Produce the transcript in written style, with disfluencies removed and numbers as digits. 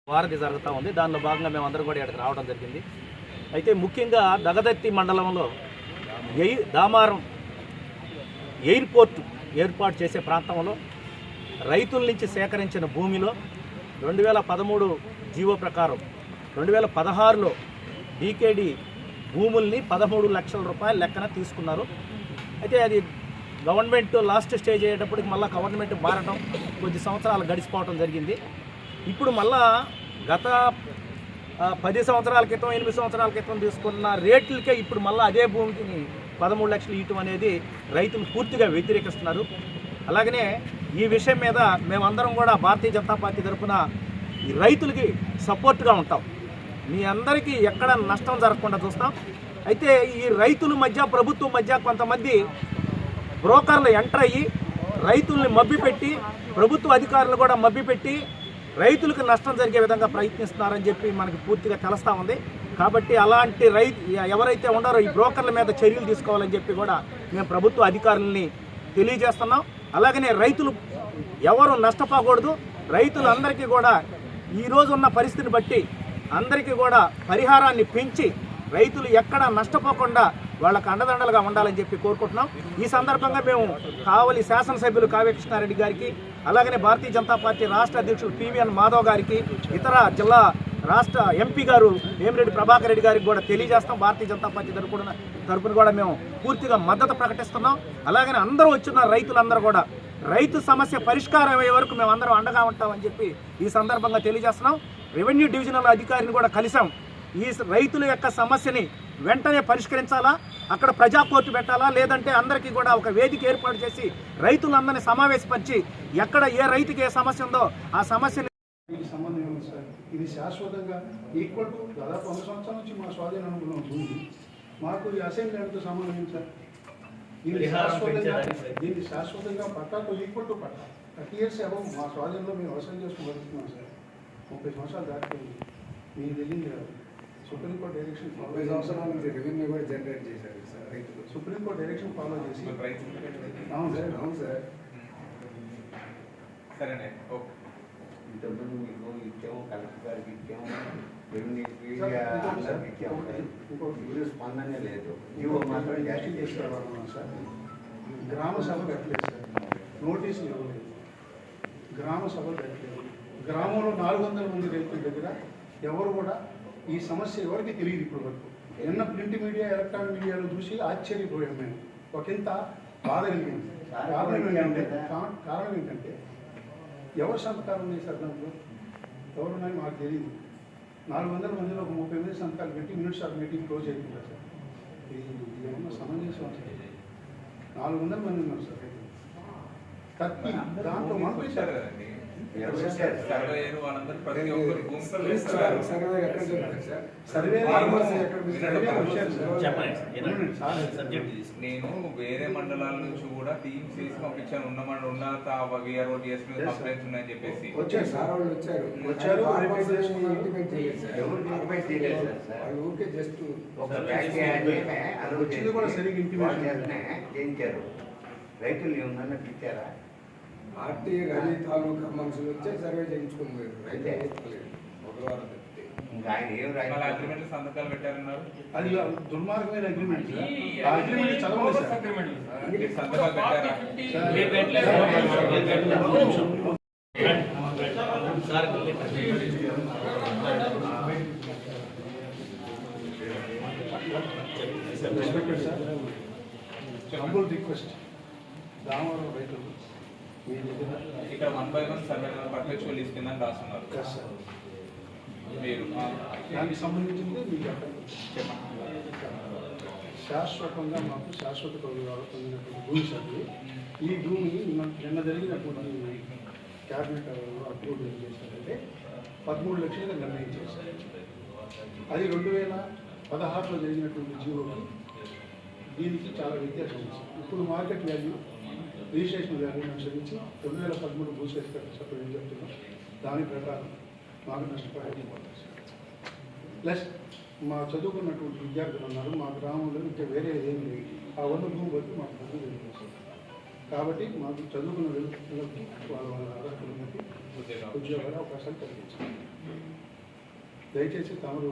వారధి జరుగుతూ ఉంది. దానిలో భాగంగా మేమందరం కూడా ఇక్కడికి రావడం జరిగింది. అయితే ముఖ్యంగా దగదత్తి మండలంలో దామారం ఎయిర్పోర్ట్ ఏర్పాటు చేసే ప్రాంతంలో రైతుల నుంచి సేకరించిన భూమిలో 2013 జీవో ప్రకారం 2016లో డీకేడీ భూముల్ని 13 లక్షల రూపాయల లెక్కన తీసుకున్నారు. అయితే అది గవర్నమెంట్ లాస్ట్ స్టేజ్ అయ్యేటప్పటికి మళ్ళీ గవర్నమెంట్ మారడం కొద్ది సంవత్సరాలు గడిచిపోవడం జరిగింది. ఇప్పుడు మళ్ళా గత 10 సంవత్సరాల క్రితం 8 సంవత్సరాల క్రితం తీసుకున్న రేట్లకే ఇప్పుడు మళ్ళీ అదే భూమికి 13 లక్షలు ఇవ్వటం అనేది రైతులు పూర్తిగా వ్యతిరేకిస్తున్నారు. అలాగనే ఈ విషయం మీద మేమందరం కూడా భారతీయ జనతా పార్టీ తరఫున ఈ రైతులకి సపోర్ట్గా ఉంటాం. మీ అందరికీ ఎక్కడ నష్టం జరగకుండా చూస్తాం. అయితే ఈ రైతుల మధ్య ప్రభుత్వం మధ్య కొంతమంది బ్రోకర్లు ఎంటర్ అయ్యి రైతుల్ని మభ్యపెట్టి ప్రభుత్వ అధికారులు కూడా మభ్యపెట్టి రైతులకు నష్టం జరిగే విధంగా ప్రయత్నిస్తున్నారని చెప్పి మనకి పూర్తిగా తెలుస్తూ ఉంది. కాబట్టి అలాంటి ఎవరైతే ఉన్నారో ఈ బ్రోకర్ల మీద చర్యలు తీసుకోవాలని చెప్పి కూడా మేము ప్రభుత్వ అధికారులని తెలియజేస్తున్నాం. అలాగనే రైతులు ఎవరు నష్టపోకూడదు. రైతులందరికీ కూడా ఈరోజు ఉన్న పరిస్థితిని బట్టి అందరికీ కూడా పరిహారాన్ని పెంచి రైతులు ఎక్కడ నష్టపోకుండా వాళ్ళకు అండదండలుగా ఉండాలని చెప్పి కోరుకుంటున్నాం. ఈ సందర్భంగా మేము కావలి శాసనసభ్యులు కావ్య కృష్ణారెడ్డి గారికి, అలాగనే భారతీయ జనతా పార్టీ రాష్ట్ర అధ్యక్షుడు పివిఎన్ మాధవ్ గారికి, ఇతర జిల్లా రాష్ట్ర ఎంపీ గారు వేమిరెడ్డి ప్రభాకర్ రెడ్డి గారికి కూడా తెలియజేస్తాం. భారతీయ జనతా పార్టీ తరపున కూడా మేము పూర్తిగా మద్దతు ప్రకటిస్తున్నాం. అలాగనే అందరూ వచ్చిన రైతులందరూ కూడా రైతు సమస్య పరిష్కారం అయ్యే వరకు మేము అందరం అండగా ఉంటామని చెప్పి ఈ సందర్భంగా తెలియజేస్తున్నాం. రెవెన్యూ డివిజనల్ అధికారిని కూడా కలిసాం. ఈ రైతుల యొక్క సమస్యని వెంటనే పరిష్కరించాలా, అక్కడ ప్రజా కోర్టు పెట్టాలా, లేదంటే అందరికీ కూడా ఒక వేదిక ఏర్పాటు చేసి రైతులందరినీ సమావేశపరిచి ఎక్కడ ఏ రైతుకి ఏ సమస్య ఉందో ఆ సమస్యని సంబంధం ఉంది సార్. ఇది శాశ్వతంగా ఈక్వల్ టు దాదాపు 100 సంవత్సరాల నుంచి మా స్వాధీనంలో ఉంది. మాకు ఈ అసైన్మెంట్తో సంబంధం ఏంటి సార్? దీన్ని శాశ్వతంగా పట్టాకు ఈక్వల్ టు పట్టా 30 ఇయర్స్ అబౌవ్ మా స్వాధీనంలో మేము వ్యవసాయం చేసుకుని బతుకుతున్నాం సార్. 30 సంవత్సరాలు దాటిపోయింది. మీకు తెలియదు కాదు. సుప్రీంకోర్టు డైరెక్షన్ ఫాలో రెవెన్యూ కూడా జనరేట్ చేశారు సార్ రైతులు. సుప్రీంకోర్టు డైరెక్షన్ ఫాలో చేసి అవును సార్ అవును సార్ సరేనే ఓకే. ఇంతకుముందు మీకు ఇచ్చాము, కలెక్టర్ గారికి ఇచ్చాము, రెవెన్యూకి అందరికి ఇచ్చాము. ఇప్పుడు స్పందనే లేదు. జీవో మాత్రం జాస్తి తీసుకురావాలన్నా సార్. గ్రామ సభ పెట్టలేదు సార్, నోటీసులు ఇవ్వలేదు, గ్రామ సభలు పెట్టలేదు. గ్రామంలో 400 మంది రైతుల దగ్గర ఎవరు కూడా ఈ సమస్య ఎవరికి తెలియదు ఇప్పటి వరకు. నిన్న ప్రింట్ మీడియా ఎలక్ట్రానిక్ మీడియాలో చూసి ఆశ్చర్యపోయాం మేము. ఒకంత బాధ కలిగింది. కారణం ఏంటంటే ఎవరు సంతకాలు ఉన్నాయి సార్ దాంట్లో? ఎవరున్నాయి మాకు తెలియదు. 400 మందిలో ఒక 30 మంది సంతకాలు పెట్టి మినిట్స్ ఆఫ్ మీటింగ్ క్లోజ్ అయిపోతారు సార్. ఇది ఏమన్నా సమంజసం సార్? 400 మంది ఉన్నారు సార్. 30 దాంట్లో పంపించారు కదండి. నేను వేరే మండలాల నుంచి కూడా టీమ్స్ చేసి పంపించాను. ఉన్న వీఆర్ఓ డిఎస్పీ కంప్లైంట్స్ ఉన్నాయని చెప్పేసి రైతులు ఏమన్నా ఇచ్చారా? పార్టీ రవి తాలూకా మనుషులు వచ్చే సర్వే చేయించుకుని పోయారు. అయితే ఒక వారం అగ్రిమెంట్ సంతకాలు పెట్టారన్నారు. అది దుర్మార్గమైన అగ్రిమెంట్. ఆ అగ్రిమెంట్ చదవండి సార్. సంతకాలు పెట్టారా? Respected sir, humble request, Damavaram రైతులు ఇక్కడ 1 by 1 సర్వే పర్ఫెక్చువల్ ఇస్తుందని రాస్తున్నారు. మీరు దానికి సంబంధించింది మీకు శాశ్వతంగా మాకు శాశ్వత పొందినటువంటి భూమి సార్. ఈ భూమిని నిన్న జరిగినటువంటి క్యాబినెట్ అప్రూవ్ ఏం చేశారంటే 13 లక్షలుగా నిర్ణయించేశారు. అది 2016లో జరిగినటువంటి జీవోకి దీనికి చాలా వ్యత్యాసం ఉంది. ఇప్పుడు మార్కెట్ వాల్యూ, రిజిస్ట్రేషన్ వాల్యూ అనుసరించి 2013 భూసేకరణ చట్టం ఏం చెప్తున్నాం దాని ప్రకారం మాకు నష్టపరిహారం ప్లస్ మా చదువుకున్నటువంటి విద్యార్థులు ఉన్నారు, మా గ్రామంలో ఇంకా వేరే ఏం లేదు. ఆ ఉన్న భూమి బట్టి మాకు డబ్బులు తెలియజేస్తారు. కాబట్టి మాకు చదువుకున్న వ్యక్తులకి వాళ్ళ అర్హతలు బట్టి ఉద్యోగాల అవకాశాలు కల్పించాలి. దయచేసి తమరు